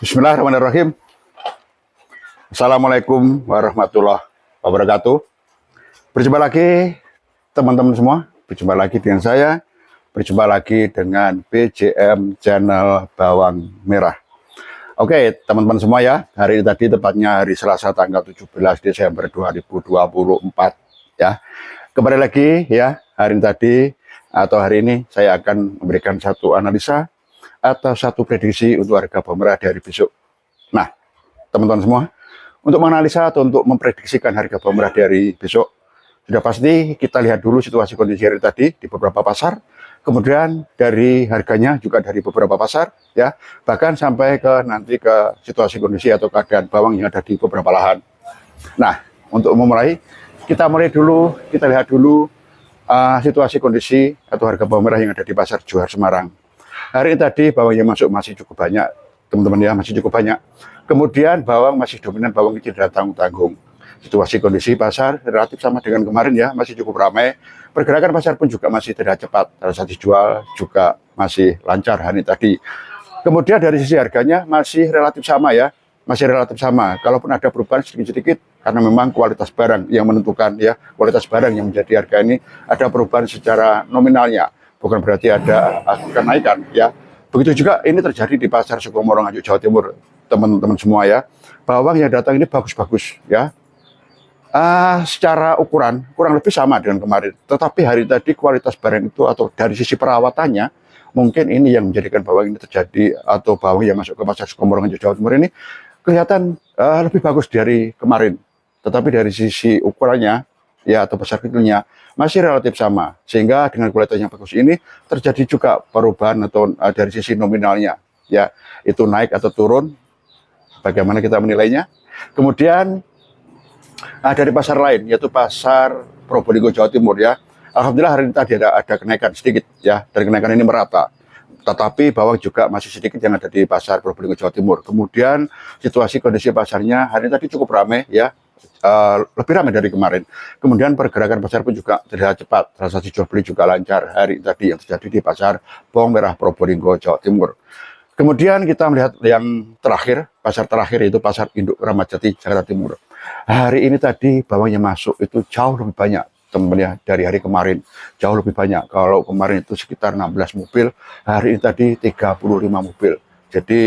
Bismillahirrahmanirrahim. Assalamualaikum warahmatullahi wabarakatuh. Berjumpa lagi teman-teman semua. Berjumpa lagi dengan saya. Berjumpa lagi dengan BJM Channel Bawang Merah. Oke teman-teman semua ya. Hari ini tadi tepatnya hari Selasa tanggal 17 Desember 2024 ya. Kembali lagi ya. Hari ini tadi atau hari ini saya akan memberikan satu analisa atau satu prediksi untuk harga bawang merah dari besok. Nah, teman-teman semua, untuk menganalisa atau untuk memprediksikan harga bawang merah dari besok, sudah pasti kita lihat dulu situasi kondisi hari tadi di beberapa pasar, kemudian dari harganya juga dari beberapa pasar, ya, bahkan sampai ke nanti ke situasi kondisi atau keadaan bawang yang ada di beberapa lahan. Nah, untuk memulai, kita lihat dulu situasi kondisi atau harga bawang merah yang ada di pasar Johar Semarang. Hari ini tadi bawang yang masuk masih cukup banyak, teman-teman ya, masih cukup banyak. Kemudian bawang masih dominan bawang kecil dan tanggung-tanggung. Situasi kondisi pasar relatif sama dengan kemarin ya, masih cukup ramai. Pergerakan pasar pun juga masih tidak cepat, transaksi jual juga masih lancar hari tadi. Kemudian dari sisi harganya masih relatif sama ya, masih relatif sama. Kalaupun ada perubahan sedikit-sedikit, karena memang kualitas barang yang menentukan ya, kualitas barang yang menjadi harga ini ada perubahan secara nominalnya. Bukan berarti ada kenaikan ya. Begitu juga ini terjadi di pasar Sukomoro Nganjuk Jawa Timur, teman-teman semua ya. Bawang yang datang ini bagus-bagus ya. Secara ukuran kurang lebih sama dengan kemarin. Tetapi hari tadi kualitas barang itu atau dari sisi perawatannya mungkin ini yang menjadikan bawang ini terjadi atau bawang yang masuk ke pasar Sukomoro Nganjuk Jawa Timur ini kelihatan lebih bagus dari kemarin. Tetapi dari sisi ukurannya ya atau besar kecilnya masih relatif sama, sehingga dengan kualitas yang bagus ini terjadi juga perubahan atau dari sisi nominalnya ya, itu naik atau turun, bagaimana kita menilainya. Kemudian dari pasar lain yaitu pasar Probolinggo Jawa Timur ya, alhamdulillah hari ini tadi ada kenaikan sedikit ya, dan kenaikan ini merata. Tetapi bawang juga masih sedikit yang ada di pasar Probolinggo Jawa Timur. Kemudian situasi kondisi pasarnya hari ini tadi cukup ramai ya, lebih ramai dari kemarin. Kemudian pergerakan pasar pun juga terlihat cepat, transaksi jual beli juga lancar hari tadi yang terjadi di pasar bawang merah Probolinggo Jawa Timur. Kemudian kita melihat yang terakhir, pasar terakhir yaitu pasar induk Kramat Jati Jakarta Timur. Hari ini tadi bawang yang masuk itu jauh lebih banyak teman-teman ya, dari hari kemarin jauh lebih banyak. Kalau kemarin itu sekitar 16 mobil, hari ini tadi 35 mobil. Jadi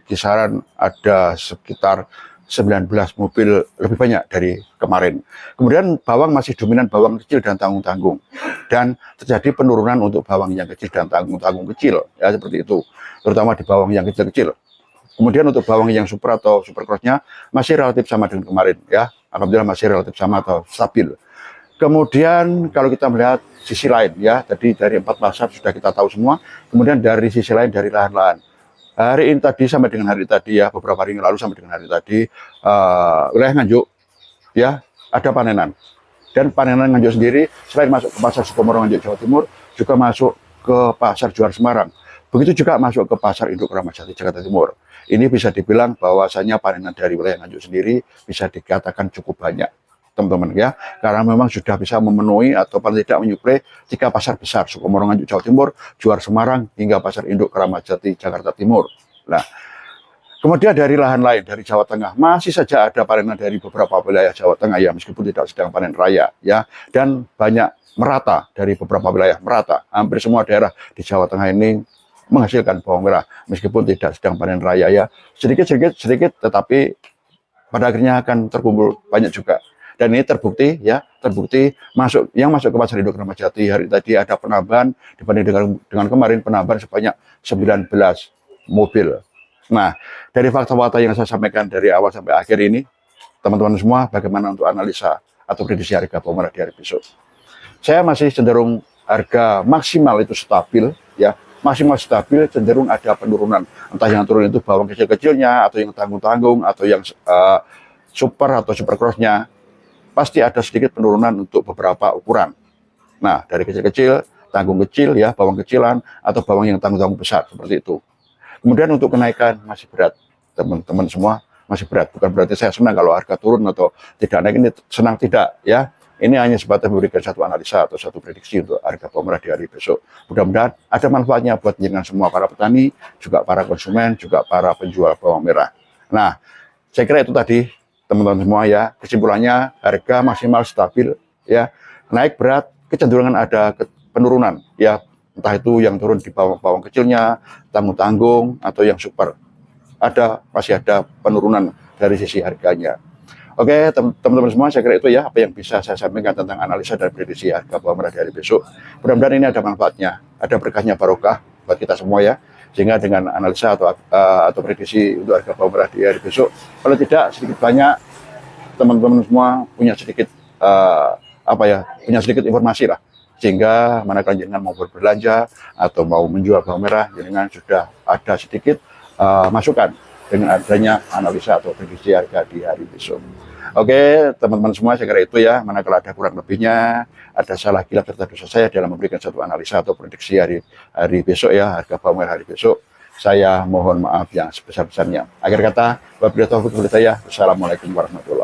kisaran ada sekitar 19 mobil lebih banyak dari kemarin. Kemudian bawang masih dominan bawang kecil dan tanggung-tanggung. Dan terjadi penurunan untuk bawang yang kecil dan tanggung-tanggung kecil. Ya seperti itu. Terutama di bawang yang kecil-kecil. Kemudian untuk bawang yang super atau super crossnya masih relatif sama dengan kemarin. Ya, alhamdulillah masih relatif sama atau stabil. Kemudian kalau kita melihat sisi lain ya, tadi dari 4 pasar sudah kita tahu semua. Kemudian dari sisi lain dari lahan-lahan. Hari ini tadi sampai dengan hari tadi ya, beberapa hari yang lalu sampai dengan hari tadi, wilayah Nganjuk ya ada panenan. Dan panenan Nganjuk sendiri selain masuk ke pasar Sukomoro Nganjuk Jawa Timur, juga masuk ke pasar Johar Semarang. Begitu juga masuk ke pasar induk Kramat Jati Jakarta Timur. Ini bisa dibilang bahwasanya panenan dari wilayah Nganjuk sendiri bisa dikatakan cukup banyak, teman-teman ya, karena memang sudah bisa memenuhi atau paling tidak menyuplai 3 pasar besar, Sukomoro Nganjuk Jawa Timur, Johar Semarang, hingga pasar induk Kramat Jati Jakarta Timur. Nah, kemudian dari lahan lain, dari Jawa Tengah, masih saja ada panenan dari beberapa wilayah Jawa Tengah ya, meskipun tidak sedang panen raya ya, dan banyak merata dari beberapa wilayah, merata. Hampir semua daerah di Jawa Tengah ini menghasilkan bawang merah, meskipun tidak sedang panen raya ya, sedikit, tetapi pada akhirnya akan terkumpul banyak juga. Dan ini terbukti masuk ke pasar induk Kramat Jati hari tadi ada penambahan dibanding dengan kemarin, penambahan sebanyak 19 mobil. Nah, dari fakta-fakta yang saya sampaikan dari awal sampai akhir ini, teman-teman semua, bagaimana untuk analisa atau prediksi harga bawang merah di hari besok? Saya masih cenderung harga maksimal itu stabil ya, maksimal stabil, cenderung ada penurunan. Entah yang turun itu bawang kecil-kecilnya atau yang tanggung-tanggung atau yang super atau super crossnya. Pasti ada sedikit penurunan untuk beberapa ukuran. Nah, dari kecil-kecil, tanggung kecil ya, bawang kecilan, atau bawang yang tanggung-tanggung besar, seperti itu. Kemudian untuk kenaikan masih berat, teman-teman semua, masih berat. Bukan berarti saya senang kalau harga turun atau tidak naik, ini senang tidak ya. Ini hanya sebatas memberikan satu analisa atau satu prediksi untuk harga bawang merah di hari besok. Mudah-mudahan ada manfaatnya buat jenengan semua para petani, juga para konsumen, juga para penjual bawang merah. Nah, saya kira itu tadi teman-teman semua ya. Kesimpulannya harga maksimal stabil ya. Naik berat, kecenderungan ada penurunan ya. Entah itu yang turun di bawang kecilnya, tanggung-tanggung atau yang super. Masih ada penurunan dari sisi harganya. Oke, teman-teman semua, saya kira itu ya apa yang bisa saya sampaikan tentang analisa dan prediksi harga bawang merah di hari besok. Mudah-mudahan ini ada manfaatnya, ada berkahnya barokah buat kita semua ya. Sehingga dengan analisa atau prediksi untuk harga bawang merah di hari besok, kalau tidak sedikit banyak teman-teman semua punya sedikit punya sedikit informasi lah. Sehingga manakala jenengan mau berbelanja atau mau menjual bawang merah, jenengan sudah ada sedikit masukan dengan adanya analisa atau prediksi harga di hari besok. Oke, teman-teman semua, saya kira itu ya. Manakala ada kurang lebihnya, ada salah kilap serta dosa saya dalam memberikan satu analisa atau prediksi hari besok ya, harga bawang merah hari besok, saya mohon maaf yang sebesar-besarnya. Akhir kata, wabillahi taufiq wal hidayah. Wassalamualaikum warahmatullahi wabarakatuh.